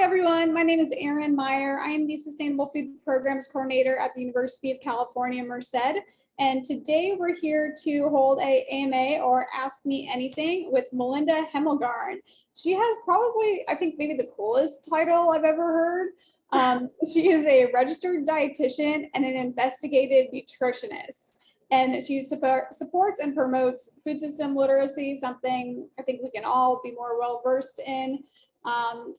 everyone, my name is Erin Meyer. I am the Sustainable Food Programs Coordinator at the University of California, Merced. And today we're here to hold a AMA or Ask Me Anything with Melinda Hemmelgarn. She has probably, I think maybe the coolest title I've ever heard. She is a registered dietitian and an investigative nutritionist. And she supports and promotes food system literacy, something I think we can all be more well-versed in.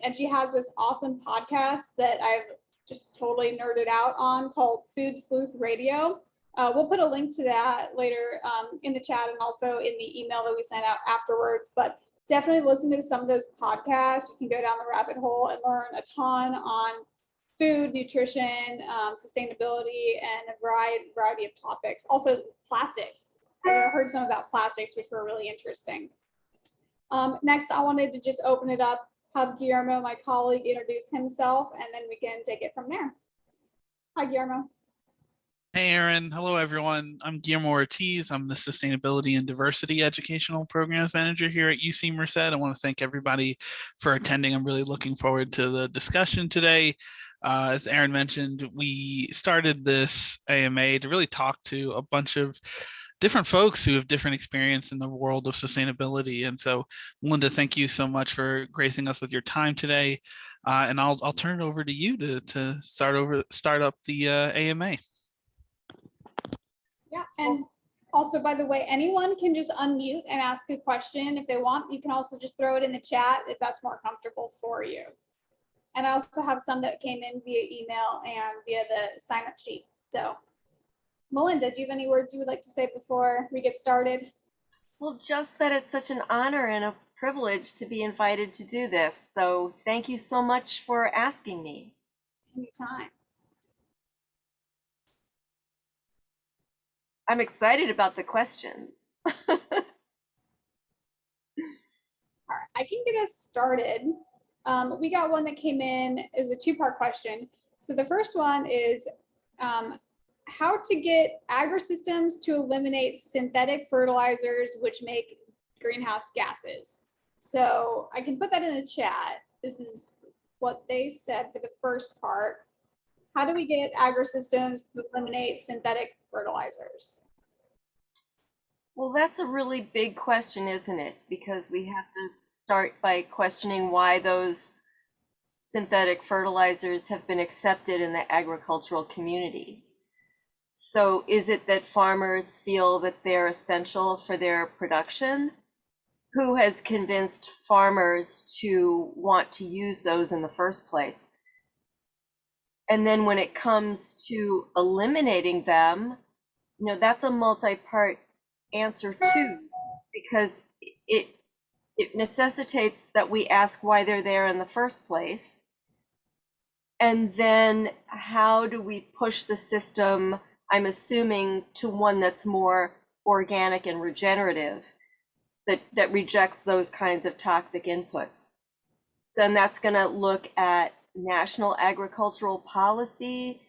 And she has this awesome podcast that I've just totally nerded out on called Sleuth Radio. We'll put a link to that later in the chat and also in the email that we sent out afterwards. But definitely listen to some of those podcasts. You can go down the rabbit hole and learn a ton on food, nutrition, sustainability, and a variety of topics. Also plastics. I heard some about plastics, which were really interesting. Next, I wanted to just open it up, have Guillermo, my colleague, introduce himself, and then we can take it from there. Hi, Guillermo. Hey, Erin. Hello, everyone. I'm Guillermo Ortiz. I'm the Sustainability and Diversity Educational Programs Manager here at UC Merced. I want to thank everybody for attending. I'm really looking forward to the discussion today. As Erin mentioned, we started this AMA to really talk to a bunch of different folks who have different experience in the world of sustainability. And so, Melinda, thank you so much for gracing us with your time today. And I'll turn it over to you to start up the AMA. Yeah, and also, by the way, anyone can just unmute and ask a question if they want. You can also just throw it in the chat if that's more comfortable for you. And I also have some that came in via email and via the sign-up sheet. So, Melinda, do you have any words you would like to say before we get started? Well, just that it's such an honor and a privilege to be invited to do this. So thank you so much for asking me. Anytime. I'm excited about the questions. All right, I can get us started. We got one that came in as a two-part question. So the first one is how to get agri-systems to eliminate synthetic fertilizers which make greenhouse gases. So I can put that in the chat. This is what they said for the first part. How do we get agri-systems to eliminate synthetic fertilizers? Well, that's a really big question, isn't it? Because we have to start by questioning why those synthetic fertilizers have been accepted in the agricultural community. So is it that farmers feel that they're essential for their production? Who has convinced farmers to want to use those in the first place? And then when it comes to eliminating them, that's a multi-part answer too, because it necessitates that we ask why they're there in the first place. And then how do we push the system, I'm assuming, to one that's more organic and regenerative, that rejects those kinds of toxic inputs. So then that's going to look at national agricultural policy,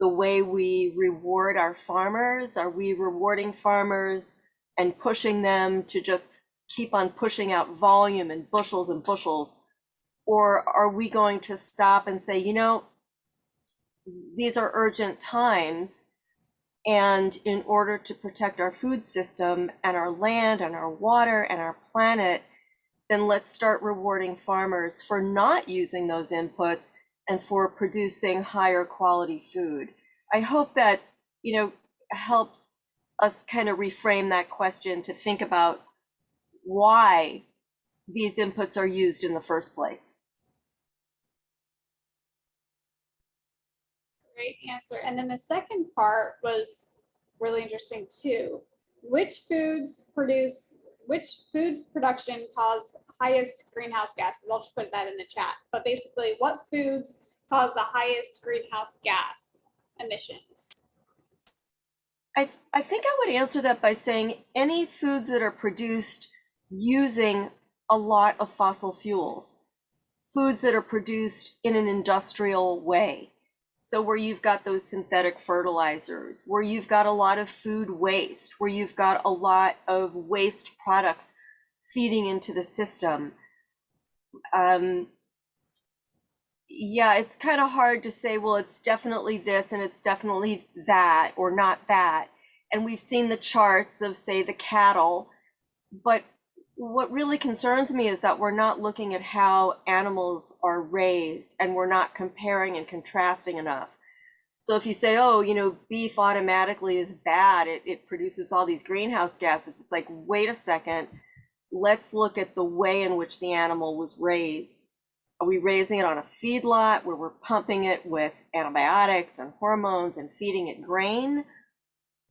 the way we reward our farmers. Are we rewarding farmers and pushing them to just keep on pushing out volume and bushels? Or are we going to stop and say, these are urgent times, and in order to protect our food system and our land and our water and our planet, then let's start rewarding farmers for not using those inputs and for producing higher quality food. I hope that, helps us kind of reframe that question to think about why these inputs are used in the first place. Great answer. And then the second part was really interesting too. Which foods production cause highest greenhouse gases? I'll just put that in the chat. But basically, what foods cause the highest greenhouse gas emissions? I think I would answer that by saying any foods that are produced using a lot of fossil fuels, foods that are produced in an industrial way. So where you've got those synthetic fertilizers, where you've got a lot of food waste, where you've got a lot of waste products feeding into the system. Yeah, it's kind of hard to say, well, it's definitely this and it's definitely that or not that. And we've seen the charts of, say, the cattle, but what really concerns me is that we're not looking at how animals are raised and we're not comparing and contrasting enough. So if you say, oh, beef automatically is bad, it produces all these greenhouse gases, it's like, wait a second, let's look at the way in which the animal was raised. Are we raising it on a feedlot where we're pumping it with antibiotics and hormones and feeding it grain?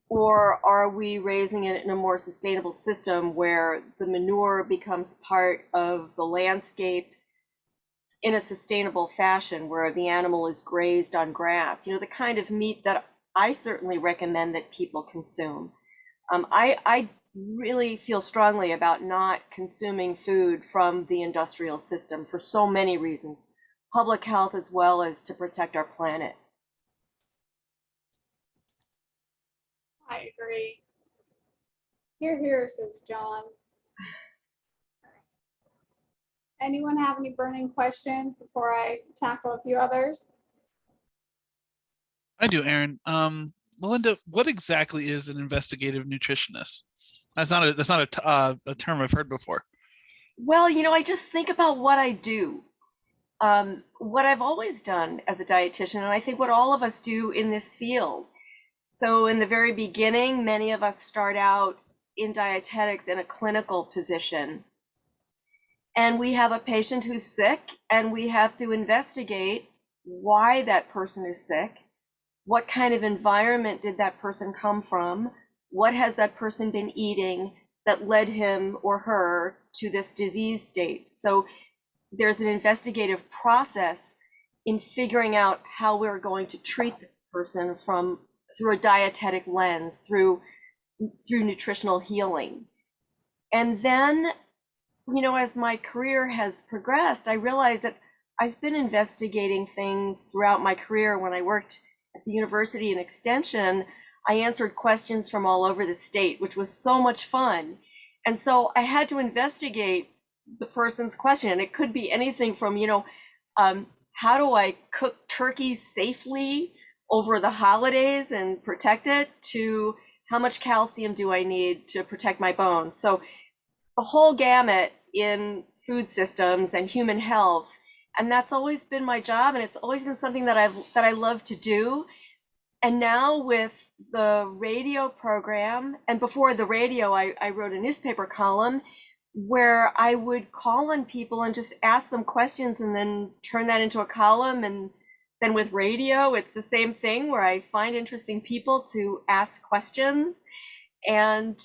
Or are we raising it in a more sustainable system where the manure becomes part of the landscape in a sustainable fashion, where the animal is grazed on grass? The kind of meat that I certainly recommend that people consume. I really feel strongly about not consuming food from the industrial system for so many reasons, public health as well as to protect our planet. I agree. Here, says John. Anyone have any burning questions before I tackle a few others? I do, Aaron. Melinda, what exactly is an investigative nutritionist? That's not a term I've heard before. Well, I just think about what I do. What I've always done as a dietitian, and I think what all of us do in this field. So in the very beginning, many of us start out in dietetics in a clinical position. And we have a patient who's sick, and we have to investigate why that person is sick. What kind of environment did that person come from? What has that person been eating that led him or her to this disease state? So there's an investigative process in figuring out how we're going to treat this person through a dietetic lens, through nutritional healing. And then, as my career has progressed, I realized that I've been investigating things throughout my career. When I worked at the university in extension, I answered questions from all over the state, which was so much fun. And so I had to investigate the person's question. And it could be anything from, how do I cook turkey safely over the holidays and protect it, to how much calcium do I need to protect my bones? So the whole gamut in food systems and human health. And that's always been my job, and it's always been something that I love to do. And now with the radio program, and before the radio, I wrote a newspaper column where I would call on people and just ask them questions and then turn that into a column. And then with radio, it's the same thing, where I find interesting people to ask questions. And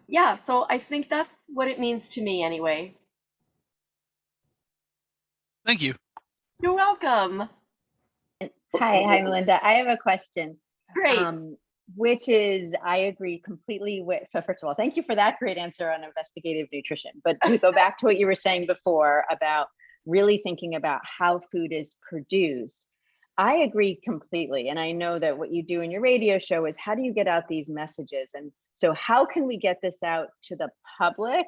yeah, so I think that's what it means to me anyway. Thank you. You're welcome. Hi, Melinda. I have a question. Great. Which is, I agree completely with, so first of all, thank you for that great answer on investigative nutrition. But to go back to what you were saying before about really thinking about how food is produced, I agree completely. And I know that what you do in your radio show is, how do you get out these messages? And so how can we get this out to the public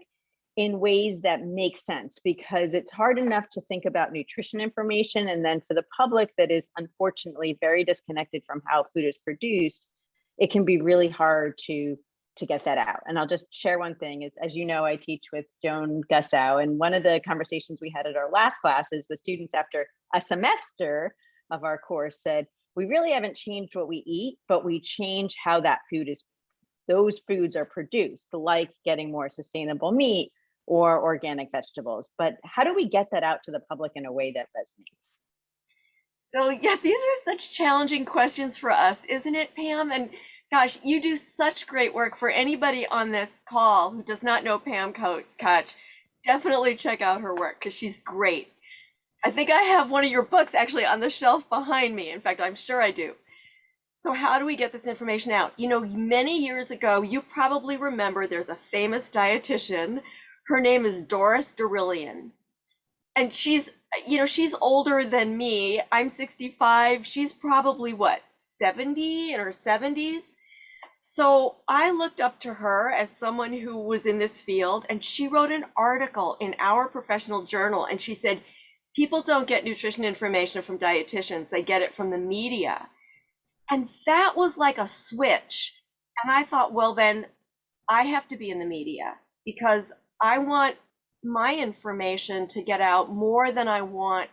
in ways that make sense? Because it's hard enough to think about nutrition information, and then for the public that is unfortunately very disconnected from how food is produced, it can be really hard to get that out. And I'll just share one thing is, as you know, I teach with Joan Gussow, and one of the conversations we had at our last class is the students, after a semester of our course, said, we really haven't changed what we eat, but we change how those foods are produced, like getting more sustainable meat or organic vegetables. But how do we get that out to the public in a way that resonates? So yeah, these are such challenging questions for us, isn't it, Pam? And gosh, you do such great work. For anybody on this call who does not know Pam Koch, definitely check out her work, because she's great. I think I have one of your books actually on the shelf behind me. In fact, I'm sure I do. So how do we get this information out? Many years ago, you probably remember, there's a famous dietitian. Her name is Doris Darillian. And she's older than me. I'm 65. She's probably 70, in her 70s. So I looked up to her as someone who was in this field, and she wrote an article in our professional journal, and she said, people don't get nutrition information from dietitians, they get it from the media. And that was like a switch. And I thought, well, then I have to be in the media because I want my information to get out more than I want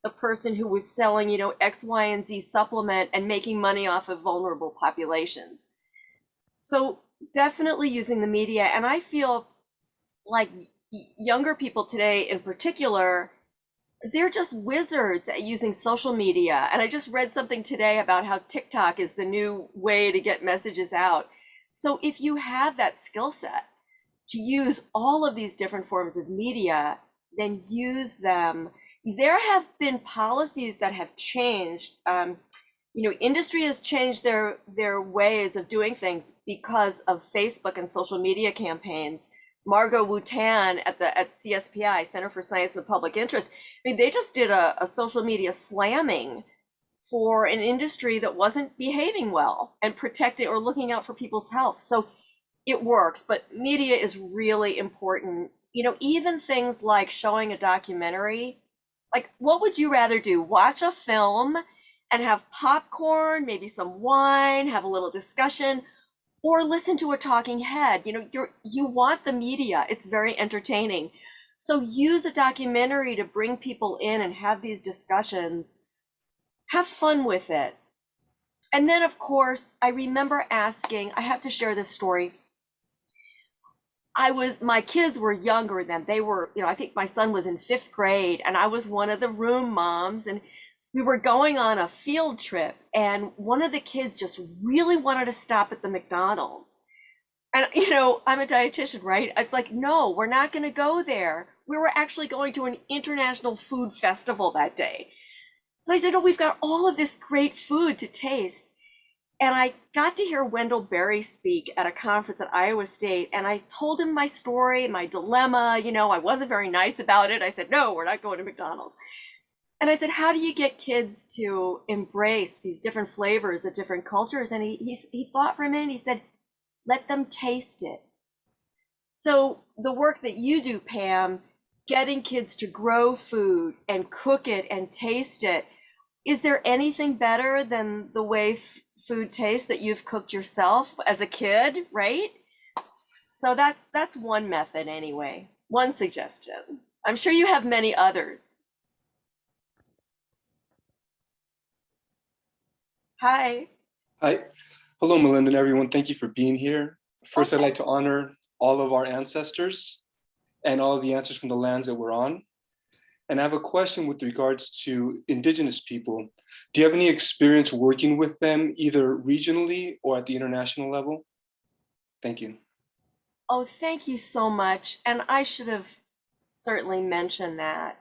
the person who was selling, X, Y, and Z supplement and making money off of vulnerable populations. So definitely using the media. And I feel like younger people today in particular, they're just wizards at using social media. And I just read something today about how TikTok is the new way to get messages out. So if you have that skill set to use all of these different forms of media, then use them. There have been policies that have changed. Industry has changed their ways of doing things because of Facebook and social media campaigns. Margot Wu-Tan at CSPI, Center for Science and the Public Interest, they just did a social media slamming for an industry that wasn't behaving well and protecting or looking out for people's health. So it works, but media is really important. Even things like showing a documentary, like what would you rather do? Watch a film and have popcorn, maybe some wine, have a little discussion, or listen to a talking head. You want the media. It's very entertaining. So use a documentary to bring people in and have these discussions. Have fun with it. And then, of course, I remember asking, I have to share this story. My kids were younger then. They were, I think my son was in 5th grade, and I was one of the room moms, and we were going on a field trip, and one of the kids just really wanted to stop at the McDonald's. And, I'm a dietitian, right? It's like, no, we're not going to go there. We were actually going to an international food festival that day. So I said, oh, we've got all of this great food to taste. And I got to hear Wendell Berry speak at a conference at Iowa State. And I told him my story, my dilemma. I wasn't very nice about it. I said, no, we're not going to McDonald's. And I said, how do you get kids to embrace these different flavors of different cultures? And he thought for a minute. He said, let them taste it. So the work that you do, Pam, getting kids to grow food and cook it and taste it, is there anything better than the way food tastes that you've cooked yourself as a kid, right? So that's one method anyway, one suggestion. I'm sure you have many others. Hi. Hi. Hello, Melinda and everyone. Thank you for being here. First, I'd like to honor all of our ancestors and all of the answers from the lands that we're on. And I have a question with regards to Indigenous people. Do you have any experience working with them, either regionally or at the international level? Thank you. Oh, thank you so much. And I should have certainly mentioned that.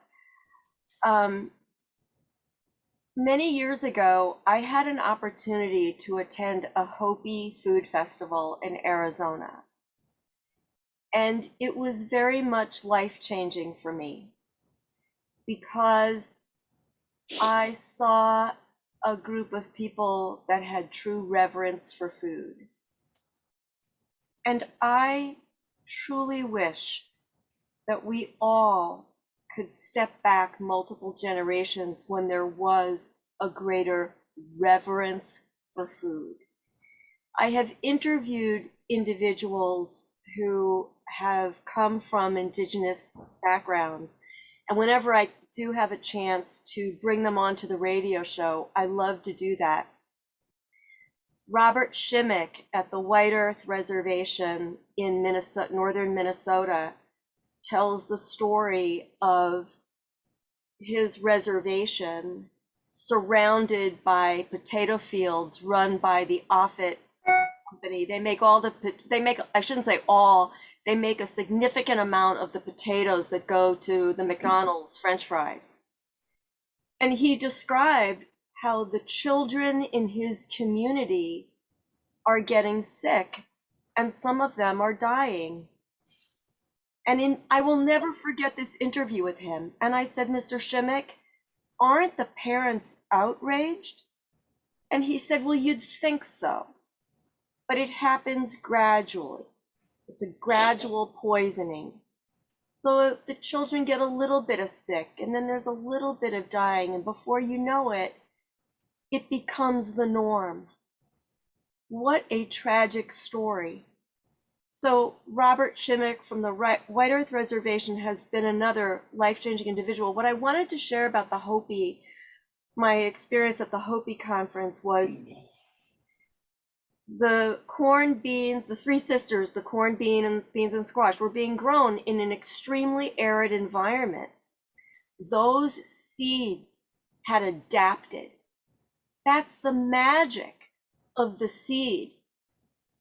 Many years ago, I had an opportunity to attend a Hopi food festival in Arizona. And it was very much life-changing for me because I saw a group of people that had true reverence for food. And I truly wish that we all could step back multiple generations when there was a greater reverence for food. I have interviewed individuals who have come from Indigenous backgrounds, and whenever I do have a chance to bring them onto the radio show, I love to do that. Robert Shimmick at the White Earth Reservation in Minnesota, northern Minnesota, tells the story of his reservation surrounded by potato fields run by the Offutt company. They make I shouldn't say all, they make a significant amount of the potatoes that go to the McDonald's French fries. And he described how the children in his community are getting sick and some of them are dying. And I will never forget this interview with him. And I said, Mr. Shimmick, aren't the parents outraged? And he said, well, you'd think so, but it happens gradually. It's a gradual poisoning. So the children get a little bit of sick, and then there's a little bit of dying, and before you know it, it becomes the norm. What a tragic story. So Robert Shimmick from the White Earth Reservation has been another life-changing individual. What I wanted to share about the Hopi, my experience at the Hopi conference, was the corn, beans, the three sisters, the corn, beans, and squash, were being grown in an extremely arid environment. Those seeds had adapted. That's the magic of the seed.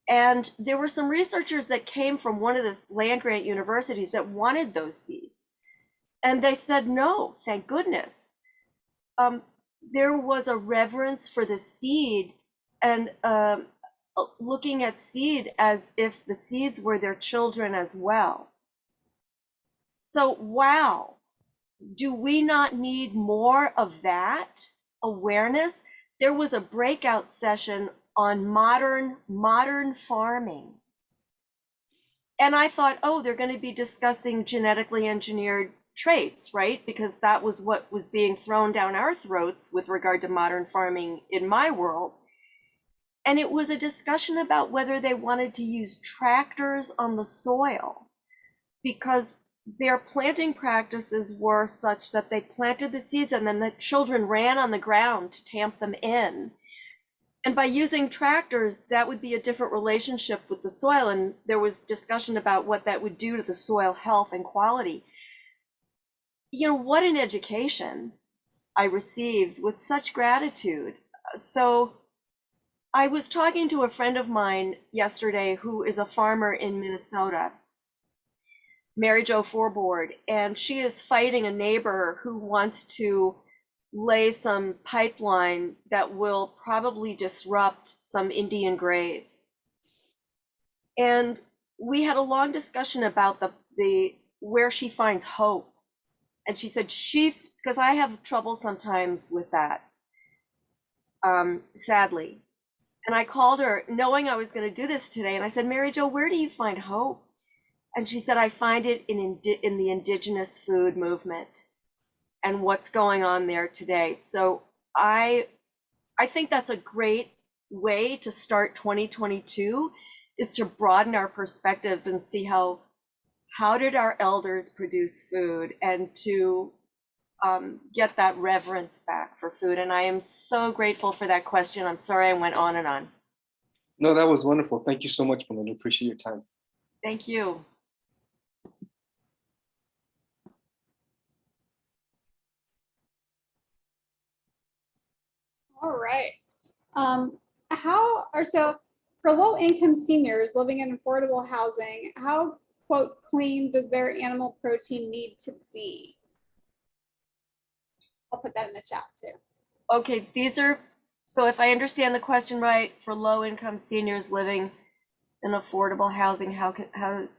And there were some researchers that came from one of the land-grant universities that wanted those seeds. And they said, no, thank goodness. There was a reverence for the seed, and looking at seed as if the seeds were their children as well. So, wow, do we not need more of that awareness? There was a breakout session on modern farming. And I thought, oh, they're going to be discussing genetically engineered traits, right? Because that was what was being thrown down our throats with regard to modern farming in my world. And it was a discussion about whether they wanted to use tractors on the soil, because their planting practices were such that they planted the seeds and then the children ran on the ground to tamp them in. And by using tractors, that would be a different relationship with the soil. And there was discussion about what that would do to the soil health and quality. You know, what an education I received with such gratitude. So I was talking to a friend of mine yesterday who is a farmer in Minnesota, Mary Jo Forboard, and she is fighting a neighbor who wants to lay some pipeline that will probably disrupt some Indian graves. And we had a long discussion about the where she finds hope. And she said because I have trouble sometimes with that, sadly. And I called her knowing I was going to do this today. And I said, Mary Jo, where do you find hope? And she said, I find it in the indigenous food movement and what's going on there today. So I think that's a great way to start 2022, is to broaden our perspectives and see how did our elders produce food, and to get that reverence back for food. And I am so grateful for that question. I'm sorry I went on and on. No, that was wonderful. Thank you so much, Melinda. Appreciate your time. Thank you. All right. So for low-income seniors living in affordable housing, how, quote, clean does their animal protein need to be? I'll put that in the chat too. Okay, so if I understand the question right, for low-income seniors living in affordable housing, how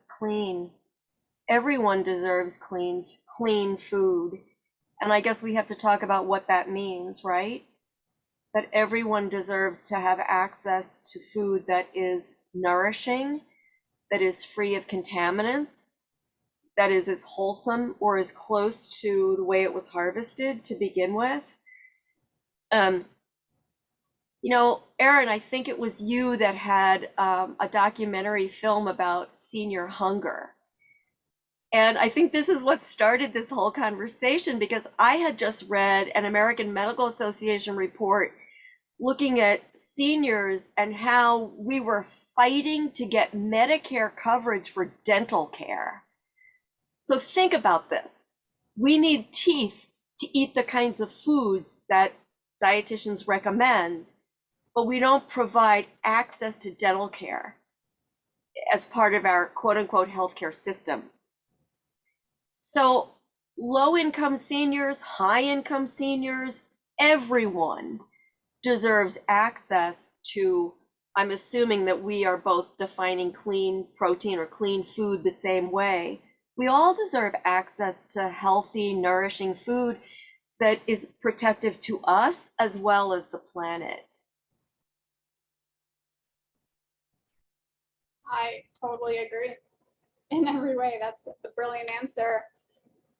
clean? Everyone deserves clean food. And I guess we have to talk about what that means, right? That everyone deserves to have access to food that is nourishing, that is free of contaminants, that is as wholesome or as close to the way it was harvested to begin with. You know, Erin, I think it was you that had a documentary film about senior hunger. And I think this is what started this whole conversation, because I had just read an American Medical Association report looking at seniors and how we were fighting to get Medicare coverage for dental care. So think about this. We need teeth to eat the kinds of foods that dietitians recommend, but we don't provide access to dental care as part of our quote unquote healthcare system. So low-income seniors, high-income seniors, everyone deserves access to, I'm assuming that we are both defining clean protein or clean food the same way. We all deserve access to healthy, nourishing food that is protective to us as well as the planet. I totally agree. in every way. That's a brilliant answer.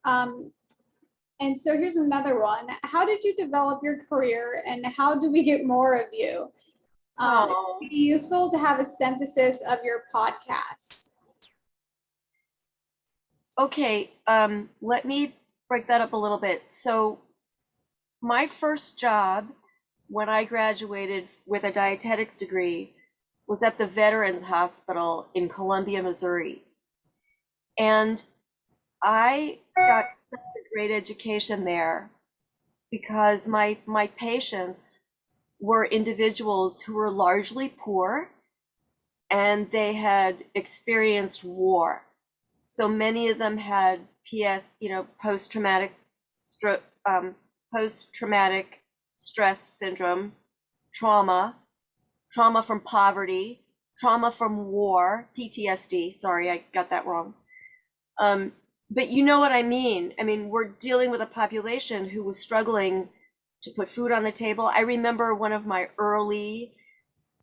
And so here's another one. How did you develop your career and how do we get more of you? It would be useful to have a synthesis of your podcasts. Okay, let me break that up a little bit. So my first job when I graduated with a dietetics degree was at the Veterans Hospital in Columbia, Missouri. And I got such a great education there because my patients were individuals who were largely poor and they had experienced war. So many of them had post-traumatic stress syndrome, trauma from poverty, trauma from war, PTSD. Sorry, I got that wrong. But you know what I mean. I mean, we're dealing with a population who was struggling to put food on the table. I remember one of my early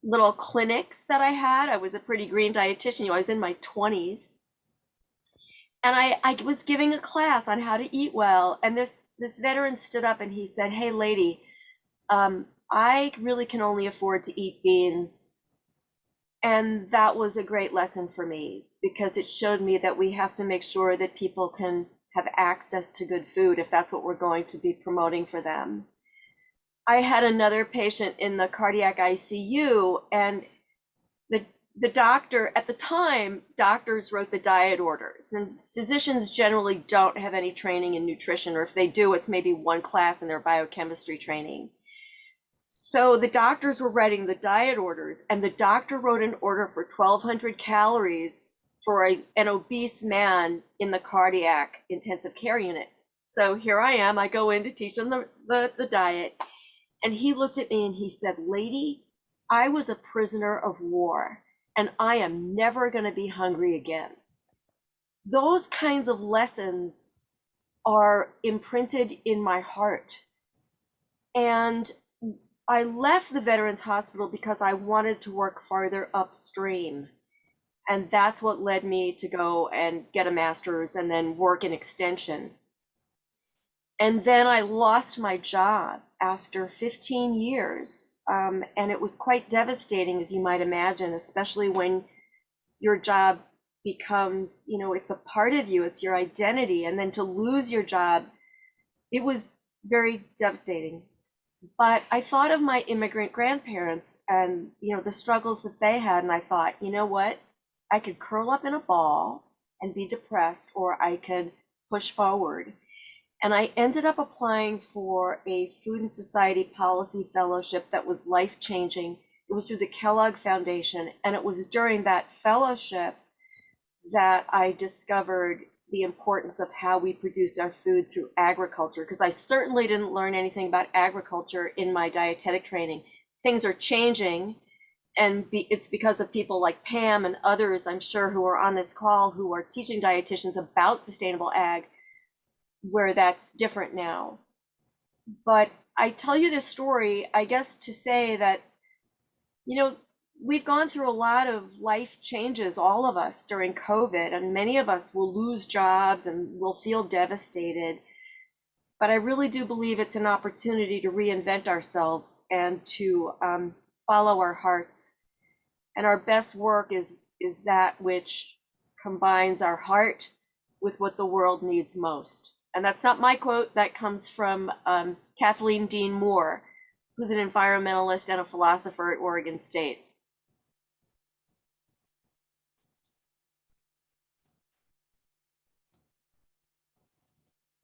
little clinics that I had. I was a pretty green dietitian. I was in my 20s. And I was giving a class on how to eat well. And this veteran stood up and he said, "Hey, lady, I really can only afford to eat beans." And that was a great lesson for me because it showed me that we have to make sure that people can have access to good food if that's what we're going to be promoting for them. I had another patient in the cardiac ICU, and the doctor, at the time, doctors wrote the diet orders, and physicians generally don't have any training in nutrition, or if they do, it's maybe one class in their biochemistry training. So the doctors were writing the diet orders, and the doctor wrote an order for 1,200 calories for an obese man in the cardiac intensive care unit. So here I am, I go in to teach him the diet, and he looked at me and he said, "Lady, I was a prisoner of war, and I am never going to be hungry again." Those kinds of lessons are imprinted in my heart. And I left the Veterans Hospital because I wanted to work farther upstream. And that's what led me to go and get a master's and then work in extension. And then I lost my job after 15 years. And it was quite devastating, as you might imagine, especially when your job becomes, it's a part of you, it's your identity. And then to lose your job, it was very devastating. But I thought of my immigrant grandparents and, the struggles that they had. And I thought, you know what? I could curl up in a ball and be depressed, or I could push forward. And I ended up applying for a Food and Society Policy Fellowship that was life-changing. It was through the Kellogg Foundation. And it was during that fellowship that I discovered the importance of how we produce our food through agriculture, because I certainly didn't learn anything about agriculture in my dietetic training. Things are changing, and it's because of people like Pam and others, I'm sure, who are on this call who are teaching dietitians about sustainable ag, where that's different now. But I tell you this story, I guess, to say that, we've gone through a lot of life changes, all of us, during COVID, and many of us will lose jobs and will feel devastated. But I really do believe it's an opportunity to reinvent ourselves and to follow our hearts. And our best work is that which combines our heart with what the world needs most. And that's not my quote, that comes from Kathleen Dean Moore, who's an environmentalist and a philosopher at Oregon State.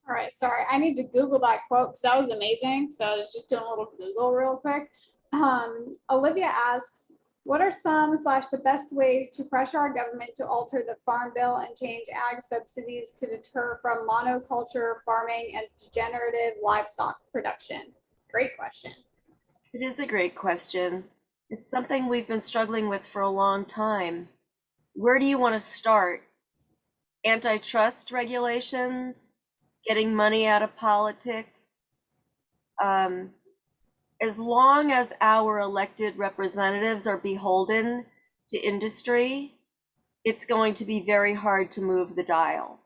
All right, sorry, I need to Google that quote because that was amazing. So I was just doing a little Google real quick. Olivia asks, what are the best ways to pressure our government to alter the farm bill and change ag subsidies to deter from monoculture farming and degenerative livestock production? Great question. It is a great question. It's something we've been struggling with for a long time. Where do you want to start? Antitrust regulations? Getting money out of politics? As long as our elected representatives are beholden to industry, it's going to be very hard to move the dial.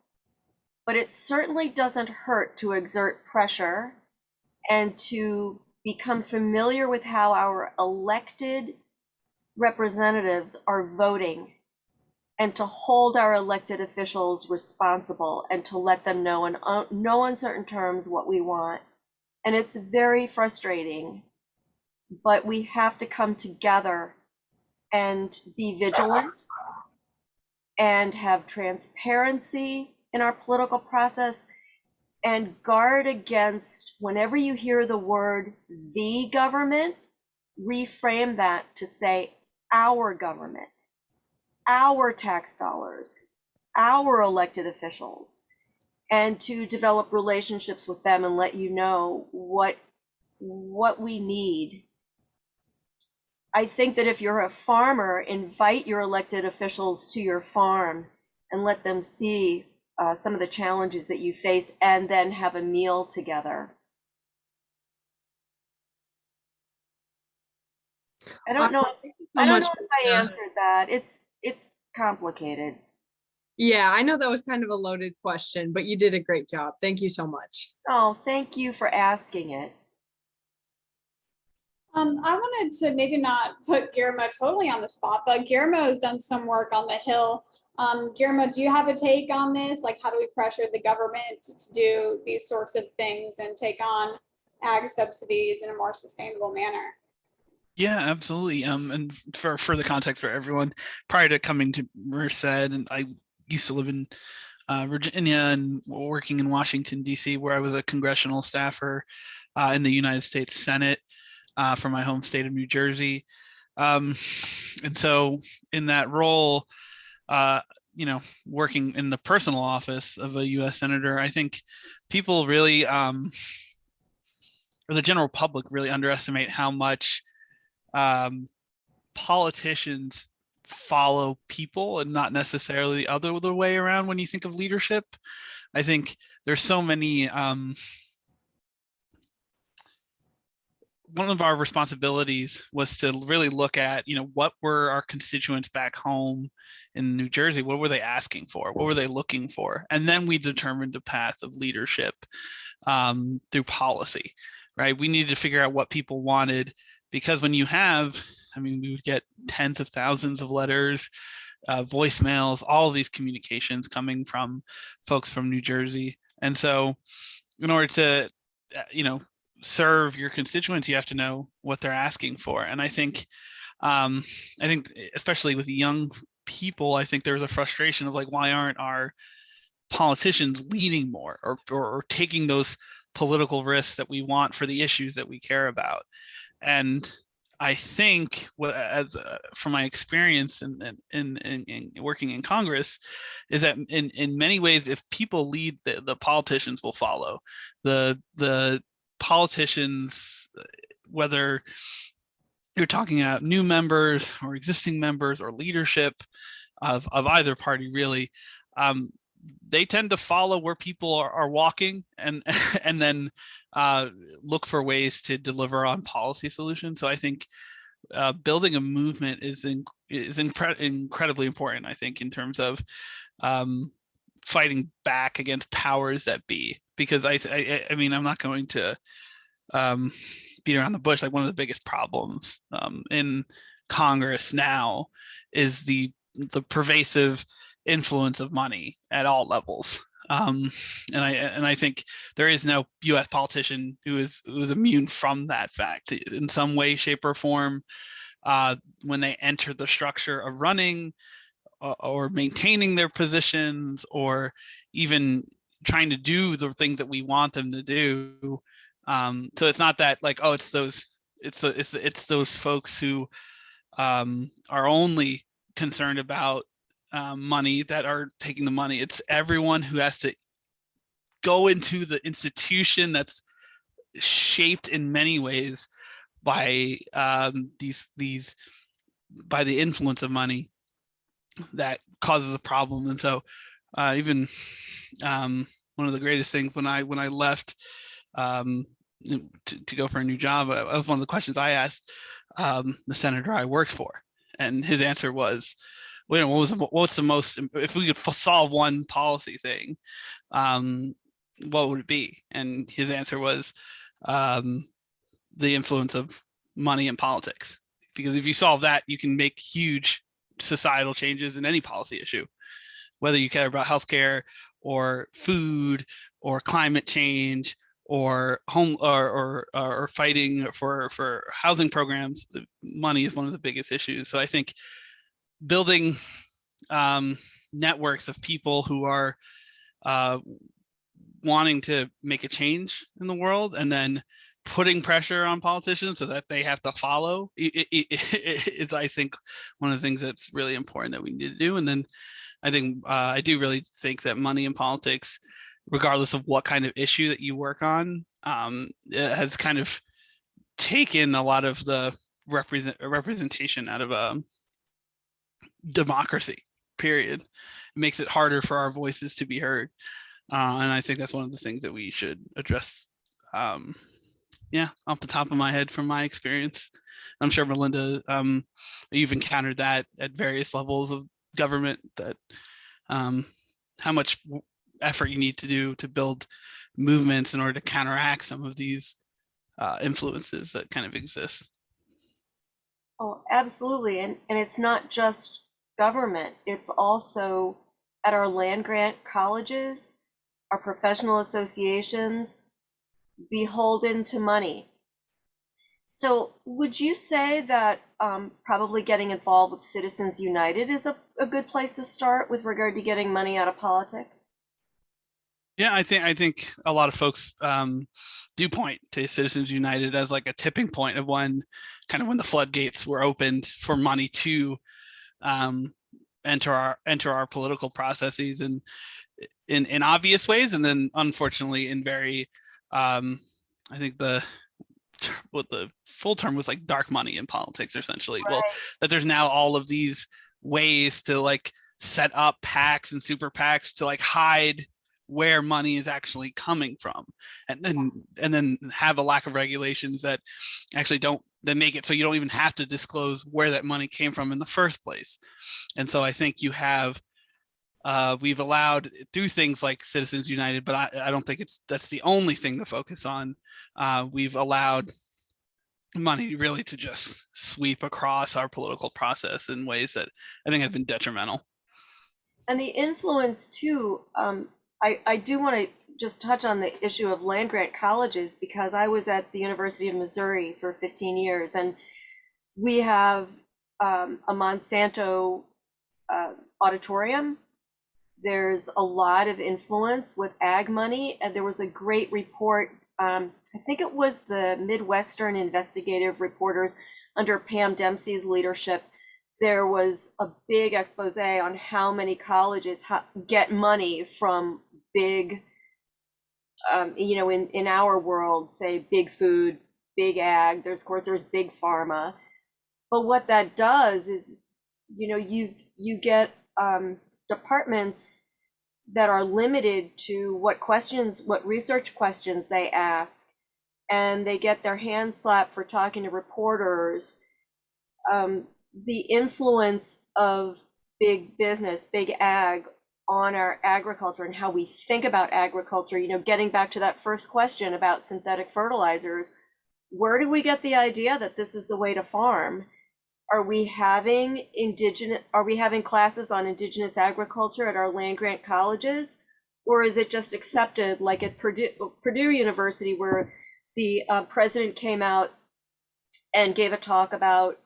But it certainly doesn't hurt to exert pressure and to become familiar with how our elected representatives are voting, and to hold our elected officials responsible and to let them know in no uncertain terms what we want. And it's very frustrating, but we have to come together and be vigilant and have transparency in our political process, and guard against, whenever you hear the word the government, reframe that to say our government, our tax dollars, our elected officials, and to develop relationships with them and let you know what we need. I think that if you're a farmer, invite your elected officials to your farm and let them see some of the challenges that you face, and then have a meal together. I don't know. Awesome. Thank you so I don't much. know if I answered that. It's complicated. Yeah, I know that was kind of a loaded question, but you did a great job. Thank you so much. Oh, thank you for asking it. I wanted to maybe not put Guillermo totally on the spot, but Guillermo has done some work on the Hill. Guillermo, do you have a take on this? Like, how do we pressure the government to do these sorts of things and take on ag subsidies in a more sustainable manner? Yeah, absolutely. And for the context for everyone, prior to coming to Merced, and I used to live in Virginia and working in Washington, D.C., where I was a congressional staffer in the United States Senate for my home state of New Jersey. And so in that role, working in the personal office of a U.S. senator, I think people really, or the general public really underestimate how much politicians follow people and not necessarily the other way around when you think of leadership. I think there's so many, one of our responsibilities was to really look at, what were our constituents back home in New Jersey? What were they asking for? What were they looking for? And then we determined the path of leadership through policy, right? We needed to figure out what people wanted, because when you have, we would get tens of thousands of letters, voicemails, all of these communications coming from folks from New Jersey. And so in order to, serve your constituents, you have to know what they're asking for. And I think especially with young people, I think there's a frustration of like, why aren't our politicians leading more or taking those political risks that we want for the issues that we care about? And I think from my experience in working in Congress, is that in many ways, if people lead, the politicians will follow. The politicians, whether you're talking about new members or existing members or leadership of either party, really, they tend to follow where people are walking, and then look for ways to deliver on policy solutions. So I think building a movement is incredibly important, I think, in terms of fighting back against powers that be. Because I'm not going to beat around the bush. Like, one of the biggest problems in Congress now is the pervasive influence of money at all levels. And I think there is no U.S. politician who is immune from that fact in some way, shape, or form. When they enter the structure of running or maintaining their positions, or even trying to do the things that we want them to do. So it's not that like, oh, it's those folks who are only concerned about money that are taking the money. It's everyone who has to go into the institution that's shaped in many ways by by the influence of money that causes a problem. And so even one of the greatest things when I left to go for a new job, that was one of the questions I asked the senator I worked for, and his answer was, what's the most, if we could solve one policy thing, what would it be? And his answer was the influence of money in politics. Because if you solve that, you can make huge societal changes in any policy issue, whether you care about healthcare or food or climate change or home or fighting for housing programs. Money is one of the biggest issues. So I think building networks of people who are wanting to make a change in the world, and then putting pressure on politicians so that they have to follow is, I think, one of the things that's really important that we need to do. And then I think I do really think that money in politics, regardless of what kind of issue that you work on, it has kind of taken a lot of the representation out of democracy, period. It makes it harder for our voices to be heard. And I think that's one of the things that we should address. Yeah, off the top of my head from my experience. I'm sure Melinda, you've encountered that at various levels of government, that how much effort you need to do to build movements in order to counteract some of these influences that kind of exist. Oh, absolutely. And it's not just government, it's also at our land grant colleges, our professional associations, beholden to money. So would you say that probably getting involved with Citizens United is a good place to start with regard to getting money out of politics? Yeah, I think a lot of folks do point to Citizens United as like a tipping point of when the floodgates were opened for money to enter our political processes, and in obvious ways, and then unfortunately in very I think what the full term was, like, dark money in politics, essentially. Right. Well, that there's now all of these ways to like set up PACs and super PACs to like hide where money is actually coming from, and then have a lack of regulations that actually that make it so you don't even have to disclose where that money came from in the first place. And so I think you have we've allowed, through things like Citizens United, but I don't think that's the only thing to focus on. We've allowed money really to just sweep across our political process in ways that I think have been detrimental. And the influence too, I do want to just touch on the issue of land grant colleges, because I was at the University of Missouri for 15 years, and we have a Monsanto auditorium. There's a lot of influence with ag money, and there was a great report, I think it was the Midwestern investigative reporters under Pam Dempsey's leadership. There was a big expose on how many colleges get money from big, in our world, say big food, big ag. Of course, there's big pharma. But what that does is, you get departments that are limited to what research questions they ask, and they get their hands slapped for talking to reporters. The influence of big business, big ag, on our agriculture and how we think about agriculture, getting back to that first question about synthetic fertilizers, where do we get the idea that this is the way to farm? Are we having classes on indigenous agriculture at our land grant colleges? Or is it just accepted, like at Purdue University, where the president came out and gave a talk about,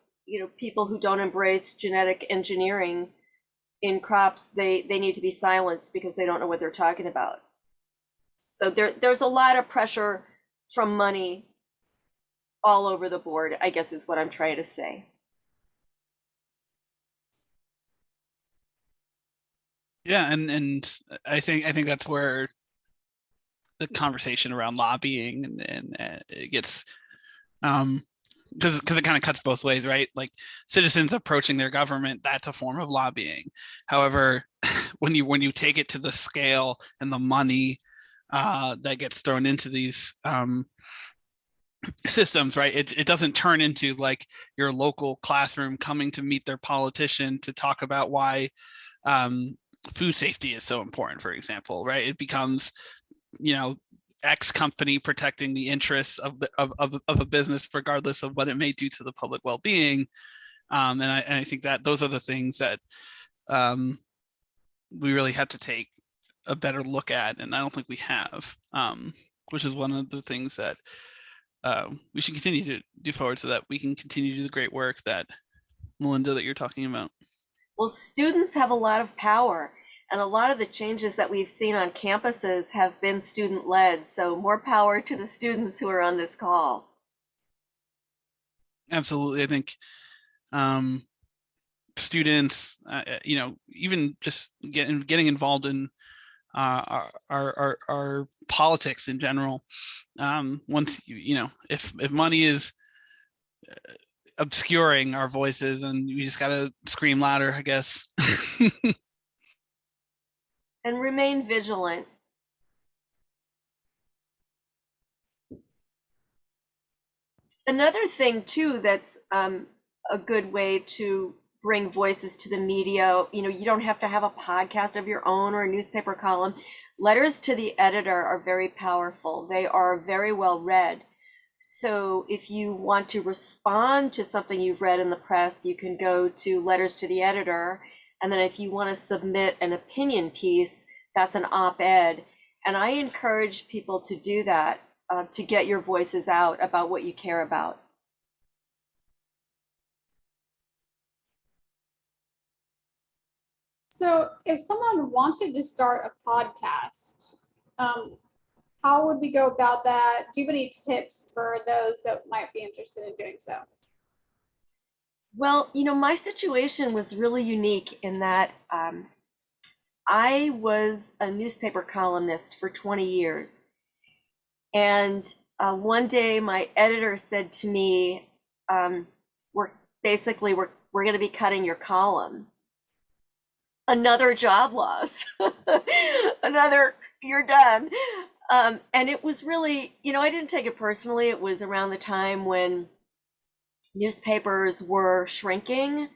people who don't embrace genetic engineering in crops, they need to be silenced because they don't know what they're talking about. So there's a lot of pressure from money all over the board, I guess is what I'm trying to say. Yeah, and I think that's where the conversation around lobbying and it gets because it kind of cuts both ways, right? Like, citizens approaching their government, that's a form of lobbying. However, when you take it to the scale and the money that gets thrown into these systems, right? It doesn't turn into like your local classroom coming to meet their politician to talk about why food safety is so important, for example, right? It becomes, X company protecting the interests of a business, regardless of what it may do to the public well-being. And I think that those are the things that we really have to take a better look at, and I don't think we have, which is one of the things that we should continue to do forward so that we can continue to do the great work that, Melinda, that you're talking about. Well, students have a lot of power, and a lot of the changes that we've seen on campuses have been student-led, so more power to the students who are on this call. Absolutely. I think students, even just getting involved in our politics in general. Once if money is obscuring our voices, and we just gotta scream louder, I guess. And remain vigilant. Another thing too that's a good way to bring voices to the media, you don't have to have a podcast of your own or a newspaper column. Letters to the editor are very powerful. They are very well read. So if you want to respond to something you've read in the press, you can go to letters to the editor. And then if you want to submit an opinion piece, that's an op-ed. And I encourage people to do that, to get your voices out about what you care about. So if someone wanted to start a podcast, how would we go about that? Do you have any tips for those that might be interested in doing so? Well, my situation was really unique in that I was a newspaper columnist for 20 years. And one day my editor said to me, we're going to be cutting your column. Another job loss, you're done. And it was really, I didn't take it personally. It was around the time when newspapers were shrinking,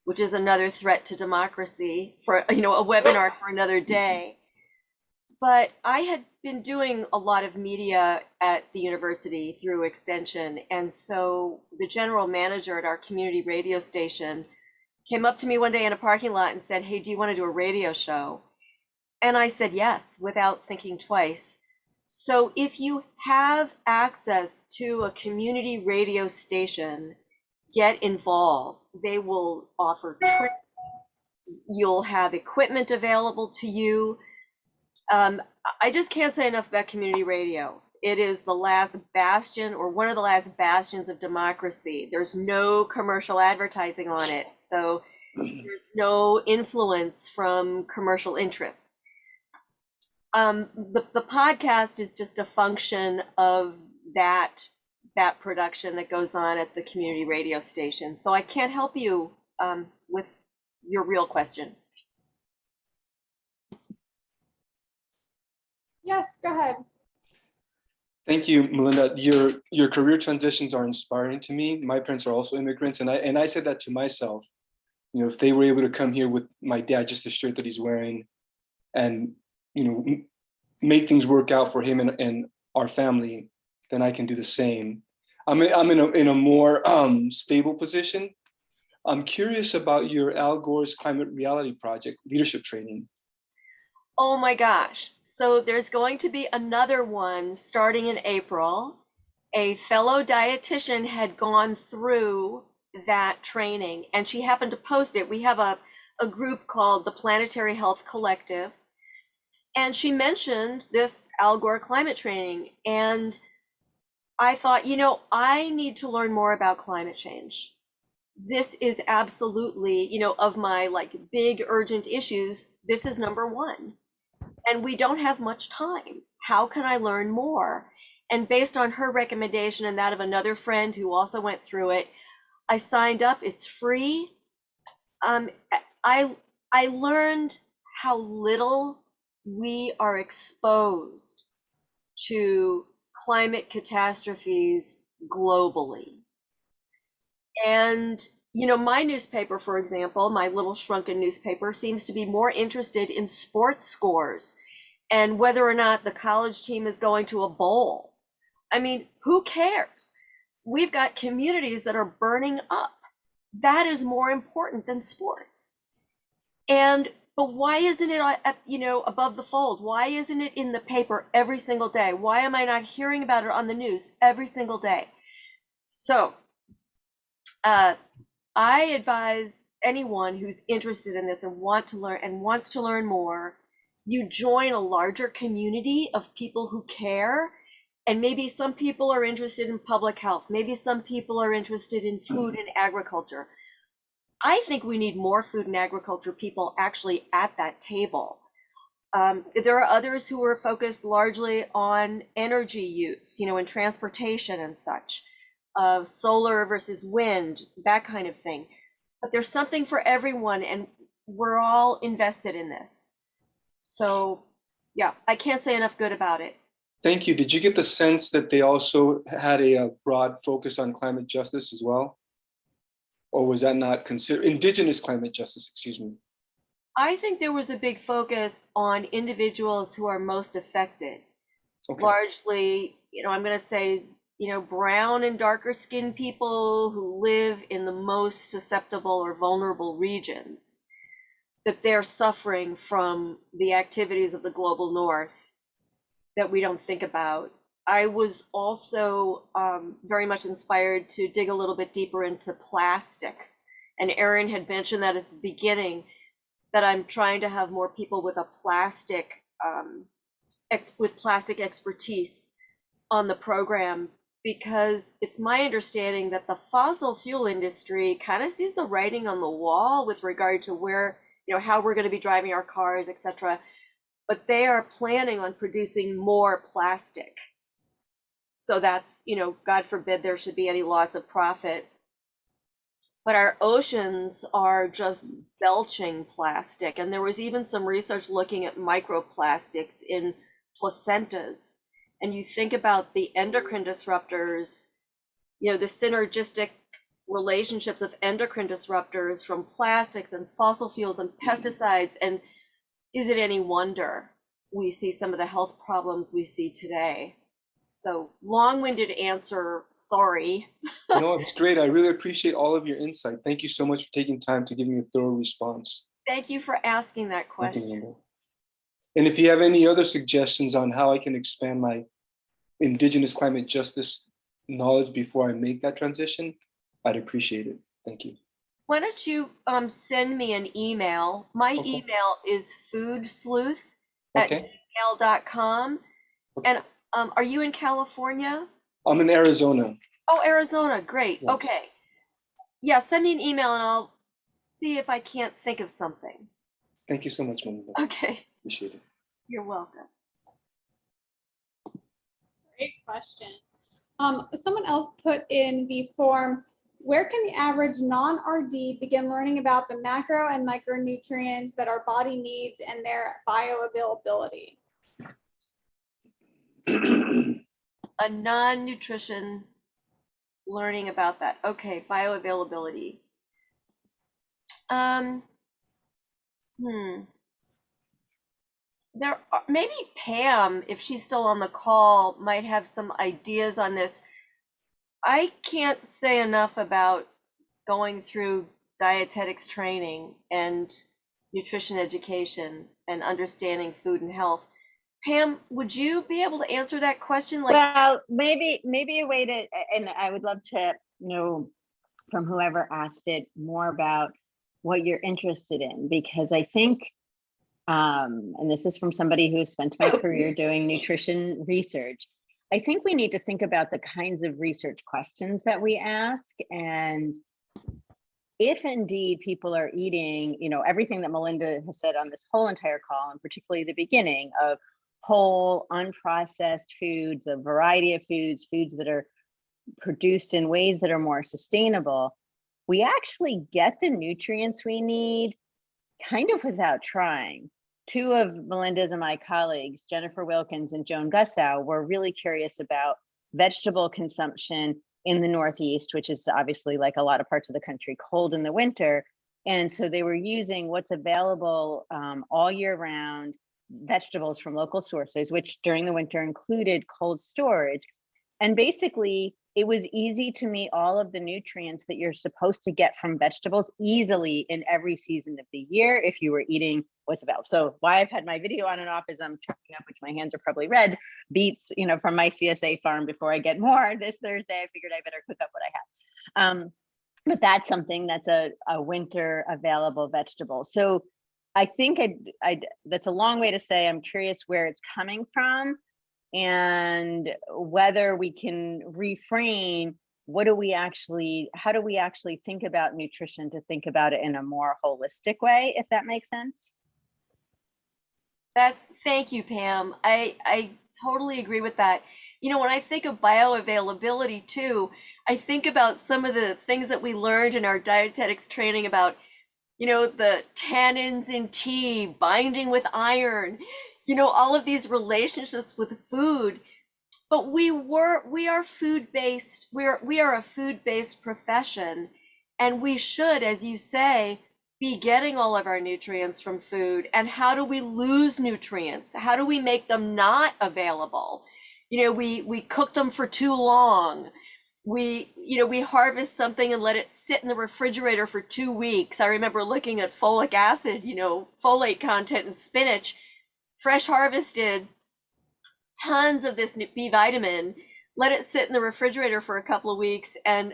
which is another threat to democracy, for, a webinar for another day. But I had been doing a lot of media at the university through extension. And so the general manager at our community radio station came up to me one day in a parking lot and said, "Hey, do you want to do a radio show?" And I said yes, without thinking twice. So if you have access to a community radio station, get involved. They will offer training. You'll have equipment available to you. I just can't say enough about community radio. It is the last bastion, or one of the last bastions of democracy. There's no commercial advertising on it. So there's no influence from commercial interests. The podcast is just a function of that production that goes on at the community radio station. So I can't help you with your real question. Yes, go ahead. Thank you, Melinda. Your career transitions are inspiring to me. My parents are also immigrants, and I said that to myself. If they were able to come here with my dad, just the shirt that he's wearing, and make things work out for him and our family, then I can do the same. I'm in a more stable position. I'm curious about your Al Gore's Climate Reality Project leadership training. Oh my gosh. So there's going to be another one starting in April. A fellow dietitian had gone through that training, and she happened to post it. We have a group called the Planetary Health Collective, and she mentioned this Al Gore climate training, and I thought, I need to learn more about climate change. This is absolutely, of my big urgent issues, this is number one. And we don't have much time. How can I learn more? And based on her recommendation and that of another friend who also went through it, I signed up. It's free. I learned how little we are exposed to climate catastrophes globally. And, you know, my newspaper, for example, my little shrunken newspaper, seems to be more interested in sports scores and whether or not the college team is going to a bowl. I mean, who cares? We've got communities that are burning up. That is more important than sports. But why isn't it, you know, above the fold? Why isn't it in the paper every single day? Why am I not hearing about it on the news every single day? So I advise anyone who's interested in this and wants to learn more, you join a larger community of people who care. And maybe some people are interested in public health. Maybe some people are interested in food and agriculture. I think we need more food and agriculture people actually at that table. There are others who are focused largely on energy use, you know, in transportation and such, solar versus wind, that kind of thing. But there's something for everyone, and we're all invested in this. So, yeah, I can't say enough good about it. Thank you. Did you get the sense that they also had a broad focus on climate justice as well? Or was that not considered? Indigenous climate justice, excuse me. I think there was a big focus on individuals who are most affected. Okay. Largely, you know, I'm going to say, you know, brown and darker skinned people who live in the most susceptible or vulnerable regions, that they're suffering from the activities of the global north that we don't think about. I was also very much inspired to dig a little bit deeper into plastics. And Erin had mentioned that at the beginning, that I'm trying to have more people with a plastic expertise on the program, because it's my understanding that the fossil fuel industry kind of sees the writing on the wall with regard to where, you know, how we're going to be driving our cars, etc. But they are planning on producing more plastic. So that's, you know, God forbid there should be any loss of profit. But our oceans are just belching plastic. And there was even some research looking at microplastics in placentas. And you think about the endocrine disruptors, you know, the synergistic relationships of endocrine disruptors from plastics and fossil fuels and pesticides. And is it any wonder we see some of the health problems we see today? So long-winded answer, sorry. No, it's great. I really appreciate all of your insight. Thank you so much for taking time to give me a thorough response. Thank you for asking that question. And if you have any other suggestions on how I can expand my Indigenous climate justice knowledge before I make that transition, I'd appreciate it. Thank you. Why don't you send me an email? My email is foodsleuth@gmail.com. Okay. And are you in California? I'm in Arizona. Oh, Arizona, great. Yes. Okay. Yeah, send me an email and I'll see if I can't think of something. Thank you so much, Melinda. Okay. Appreciate it. You're welcome. Great question. Someone else put in the form, where can the average non-RD begin learning about the macro and micronutrients that our body needs and their bioavailability? A non-nutrition learning about that. Okay, bioavailability. There are, maybe Pam, if she's still on the call, might have some ideas on this. I can't say enough about going through dietetics training and nutrition education and understanding food and health. Pam, would you be able to answer that question? Well, maybe a way to, and I would love to know from whoever asked it more about what you're interested in, because I think, and this is from somebody who spent my career doing nutrition research, I think we need to think about the kinds of research questions that we ask, and if indeed people are eating, you know, everything that Melinda has said on this whole entire call, and particularly the beginning of whole unprocessed foods, a variety of foods that are produced in ways that are more sustainable, we actually get the nutrients we need kind of without trying. Two of Melinda's and my colleagues, Jennifer Wilkins and Joan Gussow, were really curious about vegetable consumption in the Northeast, which is obviously, like a lot of parts of the country, cold in the winter. And so they were using what's available all year round, vegetables from local sources, which during the winter included cold storage. And basically, it was easy to meet all of the nutrients that you're supposed to get from vegetables easily in every season of the year if you were eating what's available. So why I've had my video on and off is I'm chopping up, which my hands are probably red, beets, from my CSA farm before I get more. This Thursday, I figured I better cook up what I have. But that's something that's a winter available vegetable. So I think that's a long way to say I'm curious where it's coming from, and whether we can reframe how do we actually think about nutrition to think about it in a more holistic way, if that makes sense. Thank you, Pam. I totally agree with that. When I think of bioavailability too, I think about some of the things that we learned in our dietetics training about, the tannins in tea, binding with iron, all of these relationships with food. But we are food-based. We are a food-based profession, and we should, as you say, be getting all of our nutrients from food. And how do we lose nutrients? How do we make them not available? We cook them for too long. We harvest something and let it sit in the refrigerator for 2 weeks. I remember looking at folic acid, folate content in spinach, fresh harvested, tons of this B vitamin, let it sit in the refrigerator for a couple of weeks, and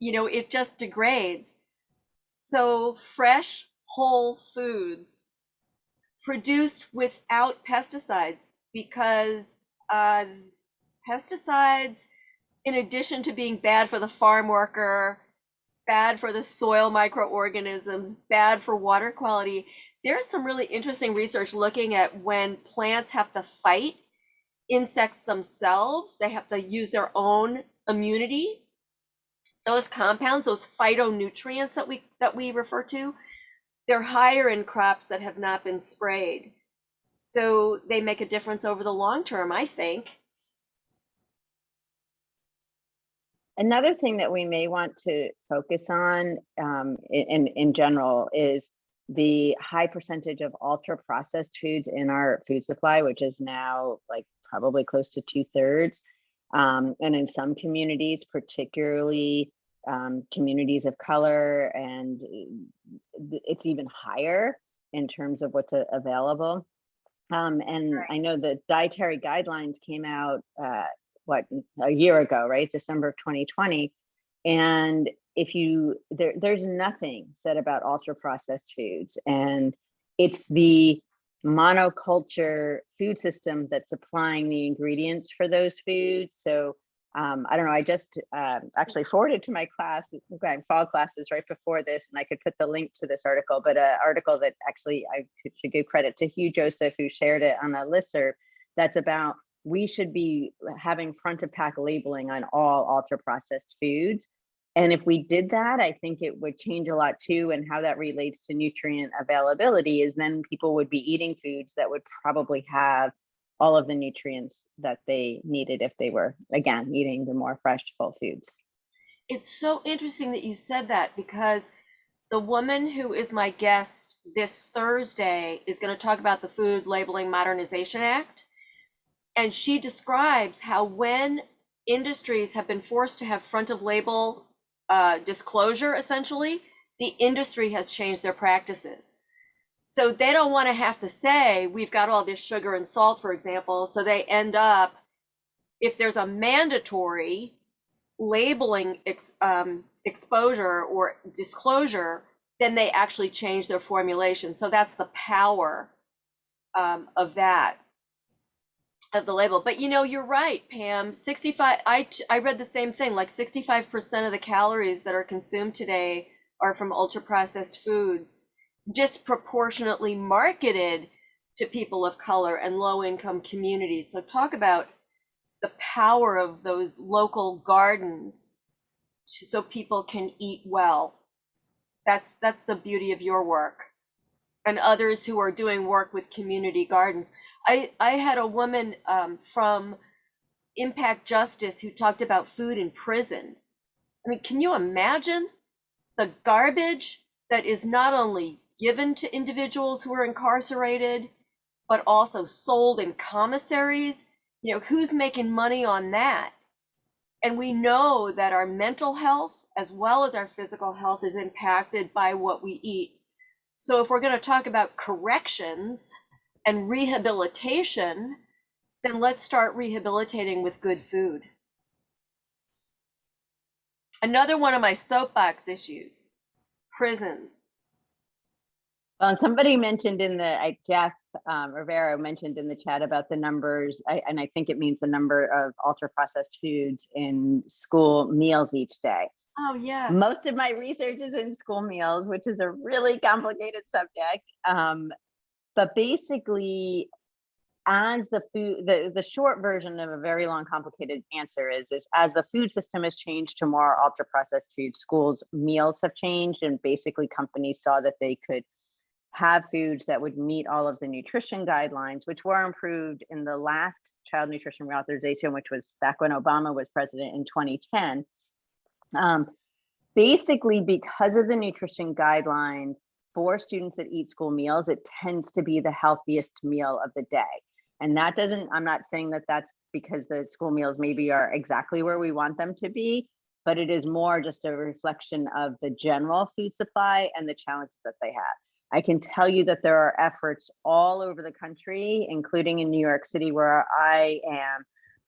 it just degrades. So fresh, whole foods produced without pesticides, because pesticides, in addition to being bad for the farm worker, bad for the soil microorganisms, bad for water quality, there's some really interesting research looking at when plants have to fight insects themselves. They have to use their own immunity. Those compounds, those phytonutrients that we refer to, they're higher in crops that have not been sprayed. So they make a difference over the long term, I think. Another thing that we may want to focus on in general is the high percentage of ultra processed foods in our food supply, which is now like probably close to 2/3. And in some communities, particularly communities of color, and it's even higher in terms of what's available. And Right. I know the dietary guidelines came out a year ago, right? December of 2020. And there's nothing said about ultra processed foods, and it's the monoculture food system that's supplying the ingredients for those foods. So I don't know, I just actually forwarded to my class, fall classes right before this, and I could put the link to this article, but an article that actually I should give credit to Hugh Joseph, who shared it on a listserv, that's about we should be having front of pack labeling on all ultra processed foods. And if we did that, I think it would change a lot too. And how that relates to nutrient availability is then people would be eating foods that would probably have all of the nutrients that they needed if they were, again, eating the more fresh, full foods. It's so interesting that you said that, because the woman who is my guest this Thursday is going to talk about the Food Labeling Modernization Act. And she describes how when industries have been forced to have front of label disclosure, essentially, the industry has changed their practices. So they don't want to have to say, we've got all this sugar and salt, for example. So they end up, if there's a mandatory labeling exposure or disclosure, then they actually change their formulation. So that's the power of that, of the label. But you're right, Pam. 65. I read the same thing. Like 65% of the calories that are consumed today are from ultra processed foods, disproportionately marketed to people of color and low income communities. So talk about the power of those local gardens so people can eat well. That's the beauty of your work, and others who are doing work with community gardens. I had a woman from Impact Justice who talked about food in prison. I mean, can you imagine the garbage that is not only given to individuals who are incarcerated, but also sold in commissaries? You know, who's making money on that? And we know that our mental health as well as our physical health is impacted by what we eat. So if we're going to talk about corrections and rehabilitation, then let's start rehabilitating with good food. Another one of my soapbox issues, prisons. Well, and somebody mentioned in the, Jeff Rivera mentioned in the chat about the numbers, and I think it means the number of ultra processed foods in school meals each day. Oh, yeah. Most of my research is in school meals, which is a really complicated subject. But basically, as the food, the short version of a very long, complicated answer is as the food system has changed to more ultra processed food, schools meals have changed, and basically companies saw that they could have foods that would meet all of the nutrition guidelines, which were improved in the last child nutrition reauthorization, which was back when Obama was president in 2010. Basically, because of the nutrition guidelines for students that eat school meals, it tends to be the healthiest meal of the day. And that doesn't, I'm not saying that that's because the school meals maybe are exactly where we want them to be, but it is more just a reflection of the general food supply and the challenges that they have. I can tell you that there are efforts all over the country, including in New York City, where I am,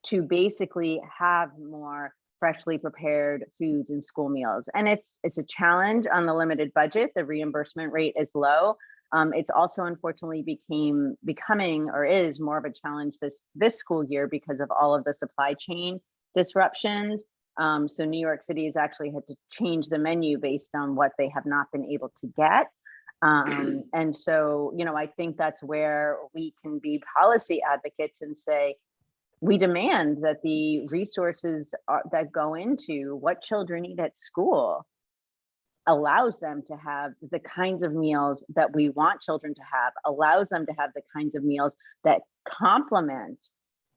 to basically have more freshly prepared foods in school meals. And it's a challenge on the limited budget. The reimbursement rate is low. It's also unfortunately becoming or is more of a challenge this school year because of all of the supply chain disruptions. So New York City has actually had to change the menu based on what they have not been able to get. And so, you know, I think that's where we can be policy advocates and say, we demand that the resources that go into what children eat at school allows them to have the kinds of meals that we want children to have, allows them to have the kinds of meals that complement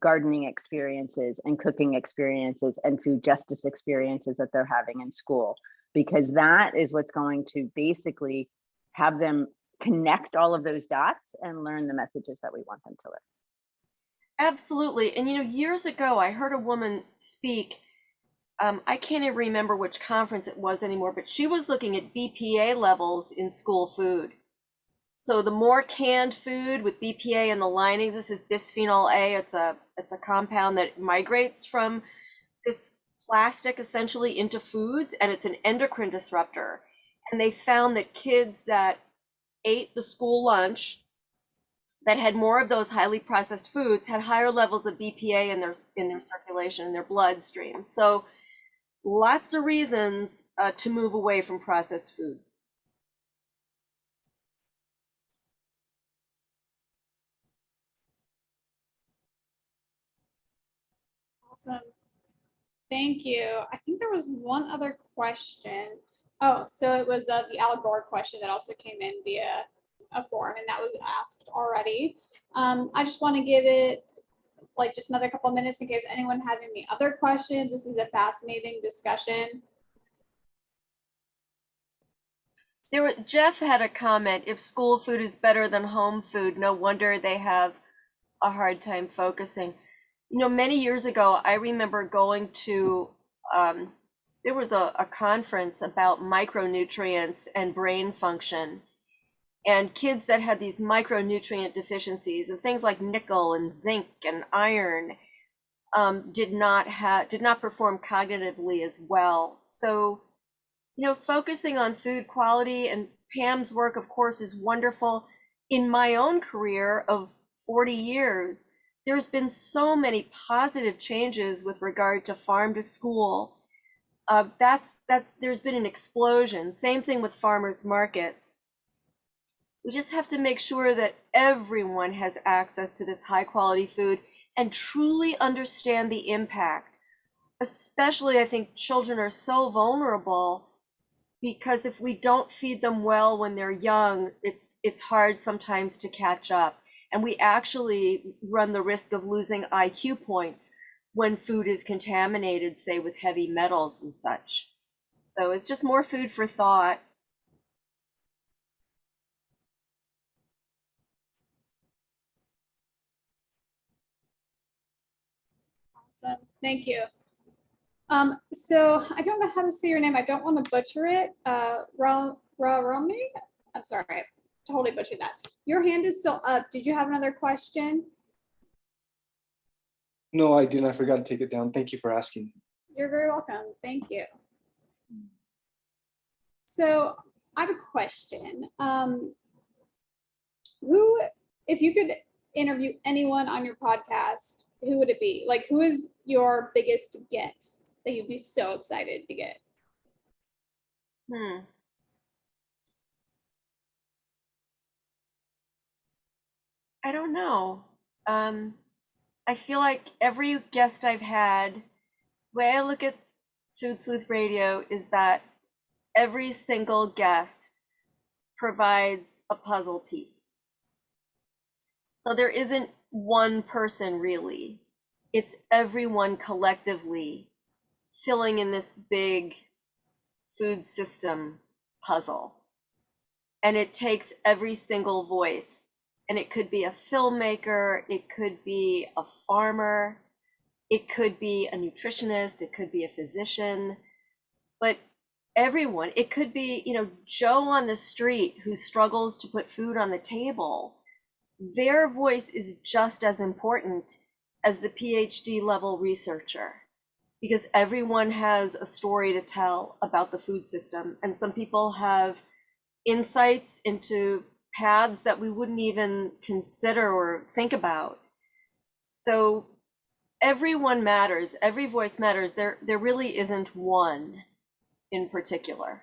gardening experiences and cooking experiences and food justice experiences that they're having in school, because that is what's going to basically have them connect all of those dots and learn the messages that we want them to learn. Absolutely. And, you know, years ago, I heard a woman speak. I can't even remember which conference it was anymore, but she was looking at BPA levels in school food. So the more canned food with BPA in the linings, this is bisphenol A. It's a compound that migrates from this plastic essentially into foods, and it's an endocrine disruptor. And they found that kids that ate the school lunch that had more of those highly processed foods had higher levels of BPA in their circulation, in their bloodstream. So lots of reasons to move away from processed food. Awesome. Thank you. I think there was one other question. Oh, so it was the Al Gore question that also came in via a forum, and that was asked already. I just want to give it like just another couple of minutes in case anyone had any other questions. This is a fascinating discussion. Jeff had a comment, if school food is better than home food, no wonder they have a hard time focusing. You know, many years ago, I remember going to, there was a conference about micronutrients and brain function. And kids that had these micronutrient deficiencies and things like nickel and zinc and iron did not perform cognitively as well. So, you know, focusing on food quality, and Pam's work, of course, is wonderful. In my own career of 40 years, there's been so many positive changes with regard to farm to school. There's been an explosion. Same thing with farmers markets. We just have to make sure that everyone has access to this high quality food and truly understand the impact. Especially, I think children are so vulnerable because if we don't feed them well when they're young, it's hard sometimes to catch up. And we actually run the risk of losing IQ points when food is contaminated, say with heavy metals and such. So it's just more food for thought. Awesome. Thank you. So I don't know how to say your name. I don't want to butcher it. Rami? I'm sorry. I totally butchered that. Your hand is still up. Did you have another question? No, I didn't. I forgot to take it down. Thank you for asking. You're very welcome. Thank you. So I have a question. If you could interview anyone on your podcast, who would it be? Like, who is your biggest get that you'd be so excited to get? I don't know. I feel like every guest I've had, the way I look at Food Sleuth Radio is that every single guest provides a puzzle piece. So there isn't one person really. It's everyone collectively filling in this big food system puzzle. And it takes every single voice. And it could be a filmmaker, it could be a farmer, it could be a nutritionist, it could be a physician, but everyone, it could be, Joe on the street who struggles to put food on the table. Their voice is just as important as the PhD level researcher, because everyone has a story to tell about the food system. And some people have insights into paths that we wouldn't even consider or think about. So everyone matters, every voice matters. There really isn't one in particular.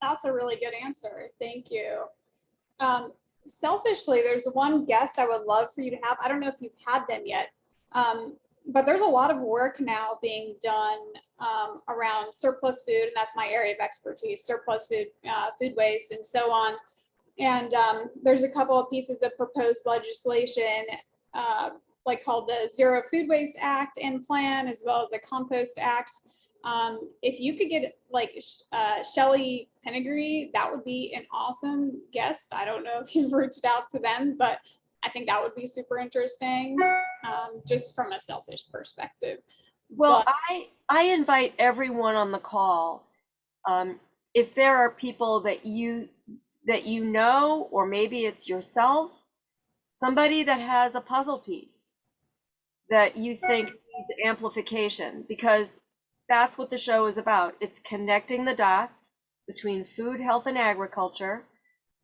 That's a really good answer. Thank you. Selfishly, there's one guest I would love for you to have. I don't know if you've had them yet, but there's a lot of work now being done around surplus food, and that's my area of expertise, surplus food, food waste, and so on. And there's a couple of pieces of proposed legislation, like called the Zero Food Waste Act and Plan, as well as a Compost Act. If you could get like Shelley Pennegree, that would be an awesome guest. I don't know if you've reached out to them, but I think that would be super interesting, just from a selfish perspective. Well, I invite everyone on the call. If there are people that you know, or maybe it's yourself, somebody that has a puzzle piece that you think needs amplification, because that's what the show is about. It's connecting the dots between food, health, and agriculture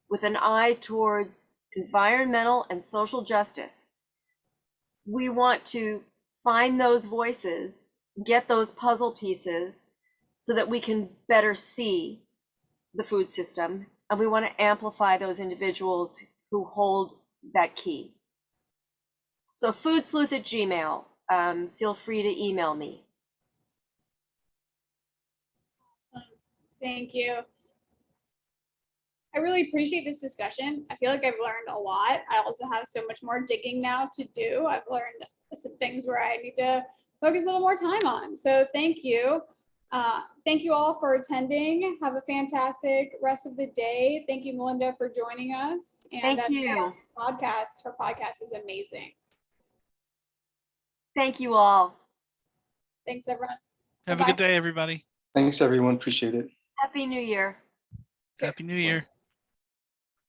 with an eye towards environmental and social justice. We want to find those voices, get those puzzle pieces so that we can better see the food system, and we want to amplify those individuals who hold that key. So foodsleuth@gmail.com. Feel free to email me. Awesome. Thank you. I really appreciate this discussion. I feel like I've learned a lot. I also have so much more digging now to do. I've learned some things where I need to focus a little more time on. So thank you. Thank you all for attending. Have a fantastic rest of the day. Thank you, Melinda, for joining us. And Thank you. her podcast is amazing. Thank you all. Thanks, everyone. Have a good day, everybody. Thanks, everyone. Appreciate it. Happy New Year. Happy New Year.